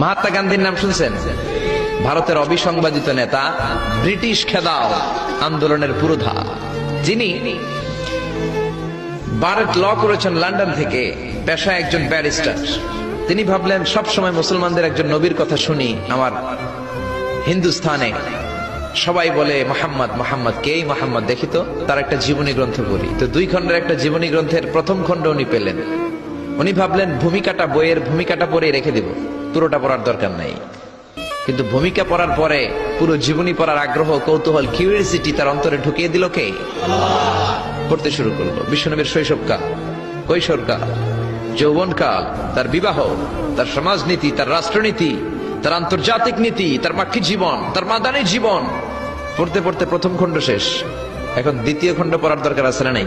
মহাত্মা গান্ধীর নাম শুনছেন? ভারতের অবিসংবাদিত নেতা, ব্রিটিশ খেদাও আন্দোলনের পুরোধা, যিনি ভারত ল করেছেন লন্ডন থেকে, পেশায় একজন ব্যারিস্টার। তিনি ভাবলেন সবসময় মুসলমানদের একজন নবীর কথা শুনি, আমার হিন্দুস্থানে সবাই বলে মোহাম্মদ মোহাম্মদ, কে মোহাম্মদ, দেখি তো তার একটা জীবনী গ্রন্থ পড়ি। তো 2 খণ্ডের একটা জীবনী গ্রন্থের প্রথম খণ্ড উনি পেলেন। উনি ভাবলেন ভূমিকাটা, বইয়ের ভূমিকাটা পড়ে রেখে দিব, পুরোটা পড়ার দরকার নাই। কিন্তু ভূমিকা পড়ার পরে পুরো জীবনী পড়ার আগ্রহ, কৌতূহল, কিউরিওসিটি তার অন্তরে ঢুকিয়ে দিল কে? পড়তে শুরু করলো। বিশ্বনবীর শৈশবকাল, কৈশোরকাল, যৌবনকাল, তার বিবাহ, তার সমাজনীতি, তার রাষ্ট্রনীতি, তার আন্তর্জাতিক নীতি, তার মাক্কি জীবন, তার মাদানী জীবন। পড়তে পড়তে প্রথম খণ্ড শেষ। এখন দ্বিতীয় খণ্ড পড়ার দরকার আছে না নাই?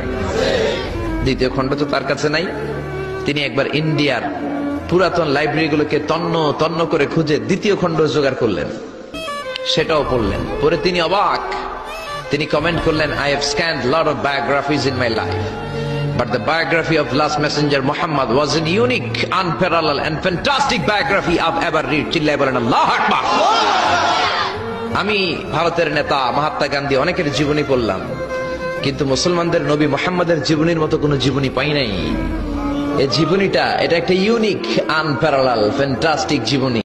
দ্বিতীয় খণ্ড তো তার কাছে নাই। তিনি একবার ইন্ডিয়ার পুরাতন লাইব্রেরিগুলোকে তন্ন তন্ন করে খুঁজে দ্বিতীয় খণ্ড জোগাড় করলেন, সেটাও পড়লেন। পরে তিনি অবাক। তিনি কমেন্ট করলেন, I have scanned a lot of biographies in my life, but the biography of last messenger Muhammad was a unique, unparalleled and fantastic biography I've ever read. চিল্লায় বলেন আল্লাহু আকবার। আমি ভারতের নেতা মহাত্মা গান্ধী অনেকের জীবনী পড়লাম, কিন্তু মুসলমানদের নবী মুহাম্মাদের জীবনীর মতো কোনো জীবনী পাই নাই। এই জীবনীটা, এটা একটা ইউনিক, আনপ্যারালাল, ফ্যান্টাস্টিক জীবনী।